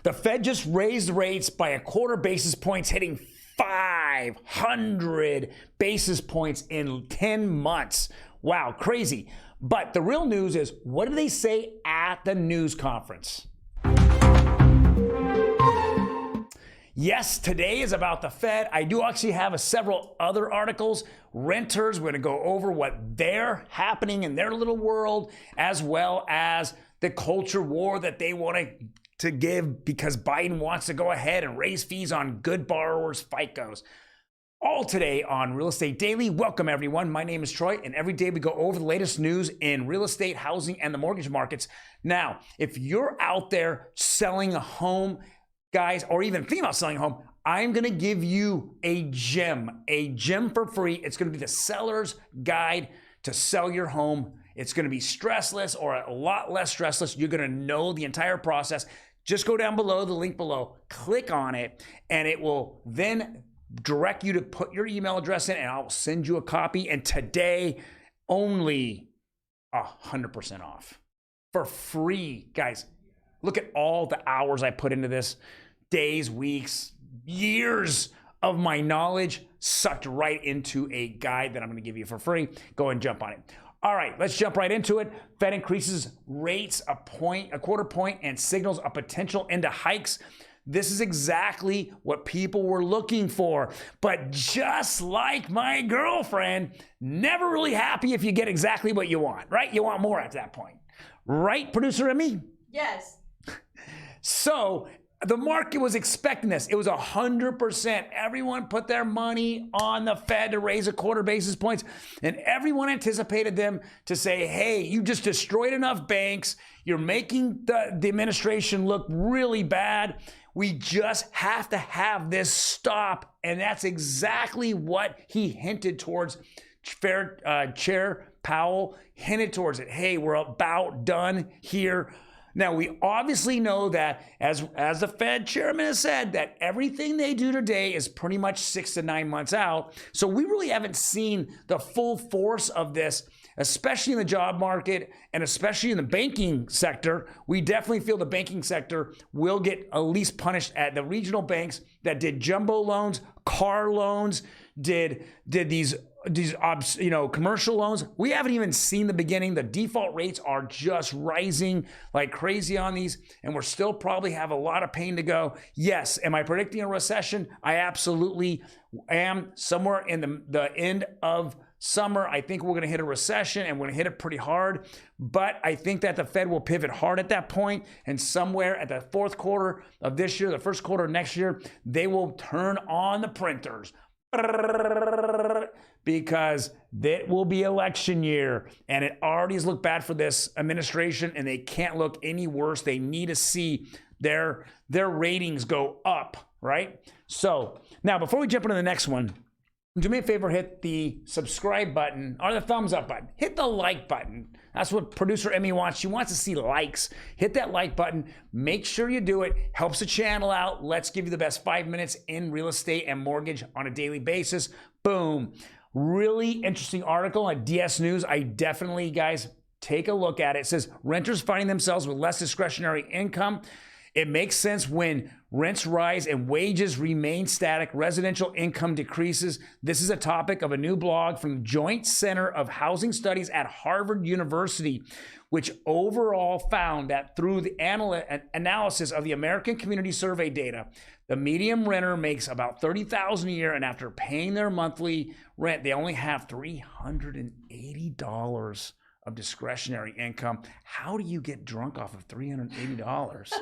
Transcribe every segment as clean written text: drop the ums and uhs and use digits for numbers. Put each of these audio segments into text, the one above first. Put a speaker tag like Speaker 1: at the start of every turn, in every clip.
Speaker 1: The Fed just raised rates by a quarter basis points, hitting 500 basis points in 10 months. Wow, crazy. But the real news is, what did they say at the news conference? Yes, today is about the Fed. I do actually have several other articles. Renters, we're going to go over what they're happening in their little world, as well as the culture war that they want to give because Biden wants to go ahead and raise fees on good borrowers' FICOs. All today on Real Estate Daily. Welcome, everyone. My name is Troy, and every day we go over the latest news in real estate, housing, and the mortgage markets. Now, if you're out there selling a home, guys, or even female selling a home, I'm going to give you a gem for free. It's going to be the seller's guide to sell your home. It's going to be stressless, or a lot less stressless. You're going to know the entire process. Just go down below, the link below, click on it, and it will then direct you to put your email address in, and I'll send you a copy. And today, only 100% off for free. Guys, look at all the hours I put into this. Days, weeks, years of my knowledge sucked right into a guide that I'm going to give you for free. Go and jump on it. All right, let's jump right into it. Fed increases rates a quarter point, and signals a potential into hikes. This is exactly what people were looking for. But just like my girlfriend, never really happy if you get exactly what you want, right? You want more at that point. Right, producer Emmy?
Speaker 2: Yes.
Speaker 1: So the market was expecting this. It was 100%. Everyone put their money on the Fed to raise a quarter basis points, and everyone anticipated them to say, hey, you just destroyed enough banks. You're making the administration look really bad. We just have to have this stop. And that's exactly what he hinted towards. Chair Powell hinted towards it. Hey, we're about done here. Now, we obviously know that, as the Fed chairman has said, that everything they do today is pretty much 6 to 9 months out. So we really haven't seen the full force of this, especially in the job market and especially in the banking sector. We definitely feel the banking sector will get at least punished at the regional banks that did jumbo loans, car loans, did these commercial loans. We haven't even seen the beginning. The default rates are just rising like crazy on these, and we're still probably have a lot of pain to go. Yes, am I predicting a recession? I absolutely am. Somewhere in the end of summer, I think we're going to hit a recession, and we're going to hit it pretty hard. But I think that the Fed will pivot hard at that point, and somewhere at the fourth quarter of this year, the first quarter of next year, they will turn on the printers. Because it will be election year, and it already has looked bad for this administration, and they can't look any worse. They need to see their ratings go up, right? So now, before we jump into the next one, do me a favor, hit the subscribe button or the thumbs up button. Hit the like button. That's what producer Emmy wants. She wants to see likes. Hit that like button. Make sure you do it. Helps the channel out. Let's give you the best 5 minutes in real estate and mortgage on a daily basis. Boom. Really interesting article on DS News. I definitely, guys, take a look at it. It says, renters finding themselves with less discretionary income. It makes sense when rents rise and wages remain static, residential income decreases. This is a topic of a new blog from the Joint Center of Housing Studies at Harvard University, which overall found that through the analysis of the American Community Survey data, the median renter makes about $30,000 a year, and after paying their monthly rent, they only have $380 of discretionary income. How do you get drunk off of $380?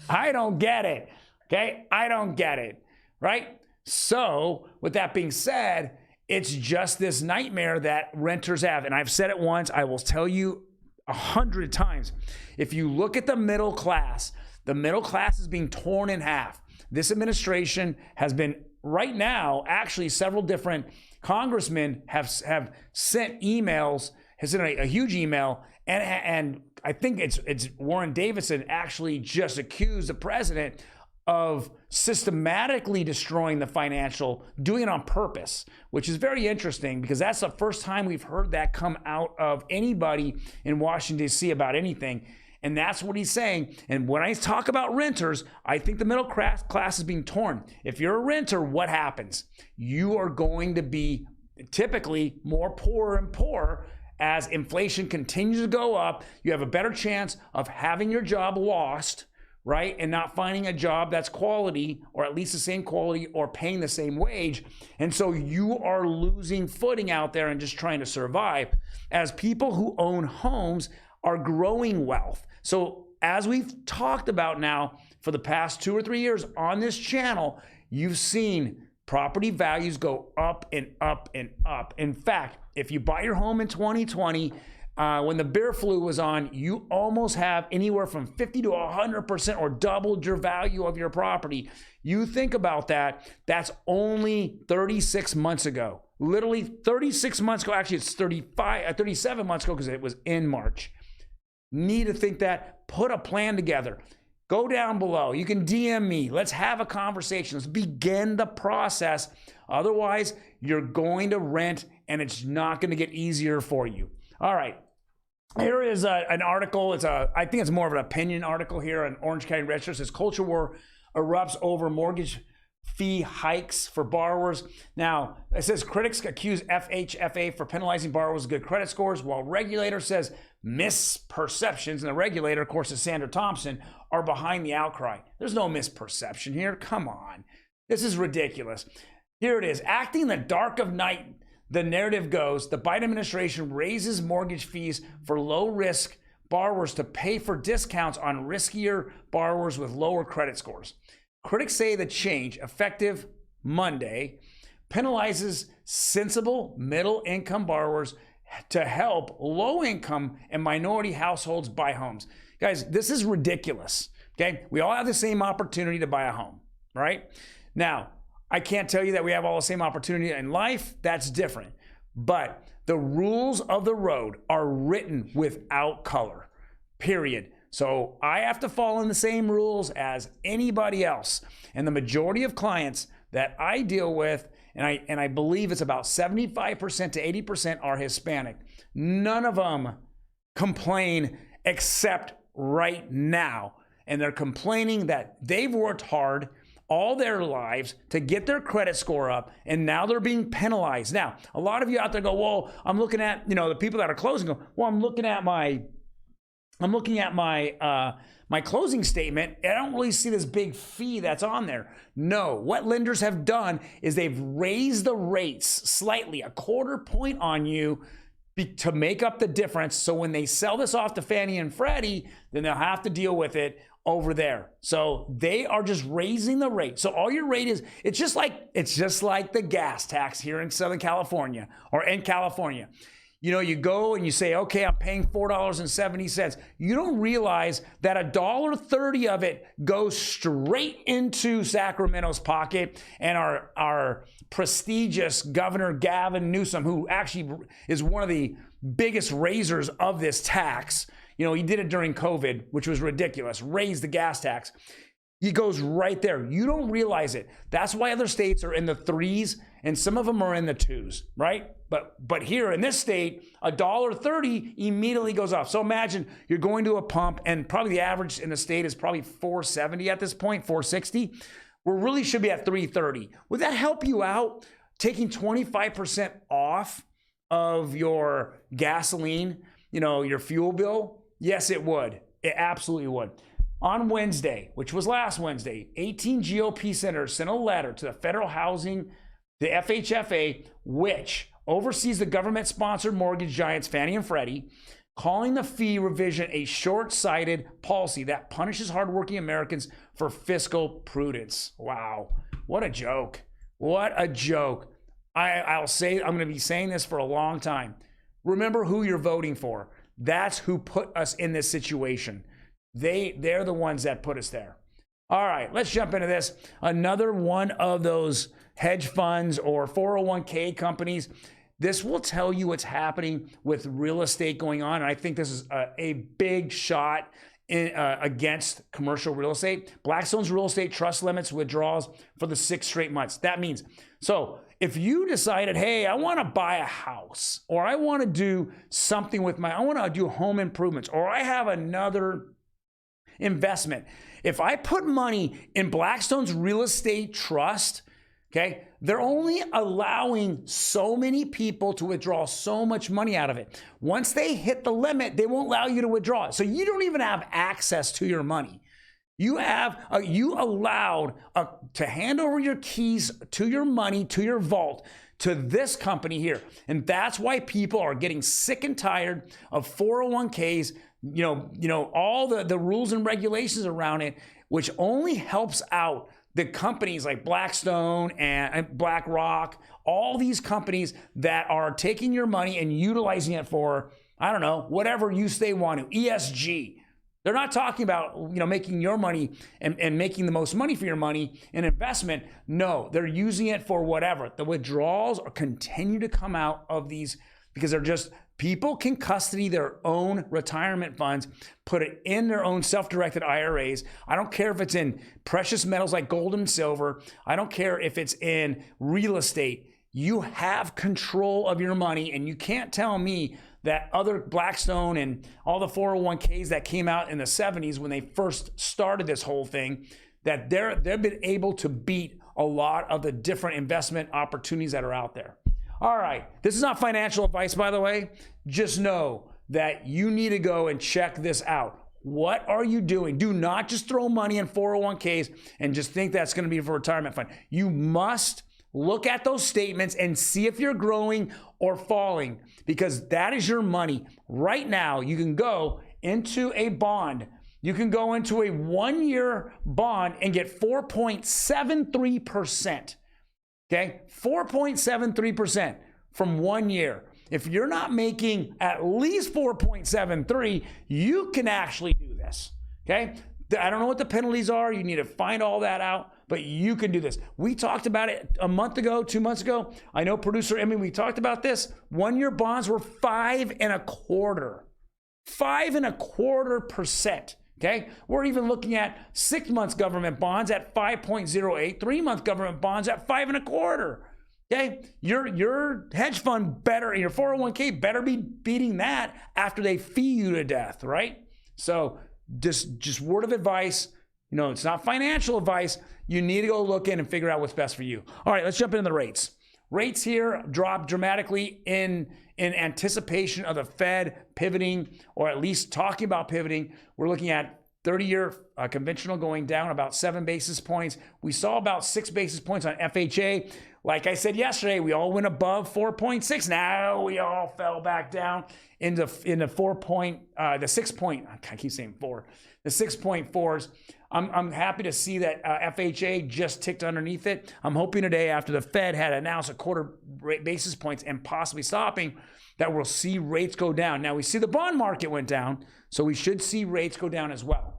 Speaker 1: I don't get it. Okay, I don't get it, right? So with that being said, it's just this nightmare that renters have. And I've said it once, I will tell you 100 times. If you look at the middle class is being torn in half. This administration has been, right now, actually several different congressmen have sent emails, has sent a huge email, and I think it's Warren Davidson actually just accused the president of systematically destroying the financial, doing it on purpose, which is very interesting because that's the first time we've heard that come out of anybody in Washington, D.C. about anything. And that's what he's saying. And when I talk about renters, I think the middle class is being torn. If you're a renter, what happens? You are going to be typically more poorer and poorer as inflation continues to go up. You have a better chance of having your job lost, right? And not finding a job that's quality, or at least the same quality, or paying the same wage. And so you are losing footing out there and just trying to survive, as people who own homes are growing wealth. So as we've talked about now for the past 2 or 3 years on this channel, you've seen property values go up and up and up. In fact, if you buy your home in 2020, when the bear flu was on, you almost have anywhere from 50 to 100% or doubled your value of your property. You think about that, that's only 36 months ago. Literally 36 months ago. Actually, it's 37 months ago because it was in March. Need to think that, put a plan together. Go down below. You can DM me. Let's have a conversation. Let's begin the process. Otherwise, you're going to rent and it's not going to get easier for you. All right. Here is an article. I think it's more of an opinion article here on Orange County Register. It says culture war erupts over mortgage fee hikes for borrowers. Now, it says critics accuse FHFA for penalizing borrowers with good credit scores, while regulator says misperceptions, and the regulator, of course, is Sandra Thompson, are behind the outcry. There's no misperception here. Come on. This is ridiculous. Here it is. Acting in the dark of night, the narrative goes, the Biden administration raises mortgage fees for low-risk borrowers to pay for discounts on riskier borrowers with lower credit scores. Critics say the change, effective Monday, penalizes sensible middle-income borrowers to help low-income and minority households buy homes. Guys, this is ridiculous, okay? We all have the same opportunity to buy a home, right? Now, I can't tell you that we have all the same opportunity in life. That's different. But the rules of the road are written without color, period. So I have to follow in the same rules as anybody else. And the majority of clients that I deal with, and I believe it's about 75% to 80% are Hispanic. None of them complain except right now. And they're complaining that they've worked hard all their lives to get their credit score up, and now they're being penalized. Now, a lot of you out there go, well, I'm looking at, the people that are closing go, well, I'm looking at my closing statement, and I don't really see this big fee that's on there. No, what lenders have done is they've raised the rates slightly, a quarter point on you to make up the difference. So when they sell this off to Fannie and Freddie, then they'll have to deal with it over there. So they are just raising the rate. So all your rate is, it's just like the gas tax here in Southern California or in California. You go and you say, okay, I'm paying $4.70. You don't realize that $1.30 of it goes straight into Sacramento's pocket, and our prestigious Governor Gavin Newsom, who actually is one of the biggest raisers of this tax. He did it during COVID, which was ridiculous, raised the gas tax. He goes right there. You don't realize it. That's why other states are in the 3s and some of them are in the 2s, right? But here in this state, $1.30 immediately goes off. So imagine you're going to a pump, and probably the average in the state is probably $4.70 at this point, $4.60. We really should be at $3.30. Would that help you out, taking 25% off of your gasoline, your fuel bill? Yes, it would. It absolutely would. On Wednesday, which was last Wednesday, 18 GOP senators sent a letter to the federal housing, the FHFA, which oversees the government-sponsored mortgage giants Fannie and Freddie, calling the fee revision a short-sighted policy that punishes hardworking Americans for fiscal prudence. Wow, what a joke. What a joke. I'll say, I'm going to be saying this for a long time. Remember who you're voting for. That's who put us in this situation. They're the ones that put us there. All right, let's jump into this. Another one of those hedge funds or 401k companies. This will tell you what's happening with real estate going on. And I think this is a big shot against commercial real estate. Blackstone's real estate trust limits withdrawals for the 6th straight months. That means, so if you decided, hey, I want to buy a house, or I want to do something with I want to do home improvements, or I have another investment. If I put money in Blackstone's real estate trust, okay, they're only allowing so many people to withdraw so much money out of it. Once they hit the limit, they won't allow you to withdraw it. So you don't even have access to your money. You allowed to hand over your keys to your money, to your vault, to this company here. And that's why people are getting sick and tired of 401ks, all the rules and regulations around it, which only helps out the companies like Blackstone and BlackRock, all these companies that are taking your money and utilizing it for, I don't know, whatever use they want to, ESG. They're not talking about, making your money and making the most money for your money in investment. No, they're using it for whatever. The withdrawals continue to come out of these because people can custody their own retirement funds, put it in their own self-directed IRAs. I don't care if it's in precious metals like gold and silver. I don't care if it's in real estate. You have control of your money, and you can't tell me that other Blackstone and all the 401ks that came out in the 70s when they first started this whole thing, that they've been able to beat a lot of the different investment opportunities that are out there. All right, this is not financial advice, by the way. Just know that you need to go and check this out. What are you doing? Do not just throw money in 401ks and just think that's going to be for retirement fund. You must look at those statements and see if you're growing or falling, because that is your money. Right now, you can go into a bond. You can go into a 1-year bond and get 4.73%. Okay, 4.73% from 1 year. If you're not making at least 4.73, you can actually do this. Okay, I don't know what the penalties are. You need to find all that out, but you can do this. We talked about it a month ago, 2 months ago. I know producer Emmy, we talked about this. 1-year bonds were 5.25%. 5.25%. Okay, we're even looking at 6 months government bonds at 5.08, 3-month government bonds at 5.25. Okay, your hedge fund better, your 401k better be beating that after they fee you to death, right? So just word of advice. It's not financial advice. You need to go look in and figure out what's best for you. All right, let's jump into the rates. Rates here dropped dramatically in anticipation of the Fed pivoting, or at least talking about pivoting. We're looking at 30-year conventional going down about 7 basis points. We saw about 6 basis points on FHA. Like I said yesterday, we all went above 4.6. Now we all fell back down into the 6.4s. I'm happy to see that FHA just ticked underneath it. I'm hoping today, after the Fed had announced a quarter basis points and possibly stopping, that we'll see rates go down. Now we see the bond market went down, so we should see rates go down as well.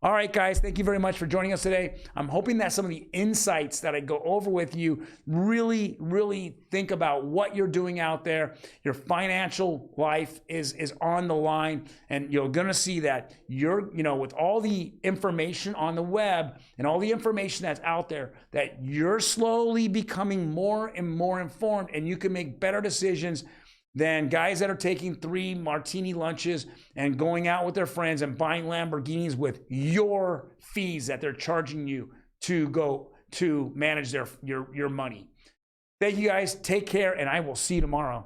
Speaker 1: All right, guys, thank you very much for joining us today. I'm hoping that some of the insights that I go over with you really, really think about what you're doing out there. Your financial life is on the line, and you're going to see that with all the information on the web and all the information that's out there, that you're slowly becoming more and more informed, and you can make better decisions than guys that are taking 3 martini lunches and going out with their friends and buying Lamborghinis with your fees that they're charging you to go to manage your money. Thank you guys. Take care, and I will see you tomorrow.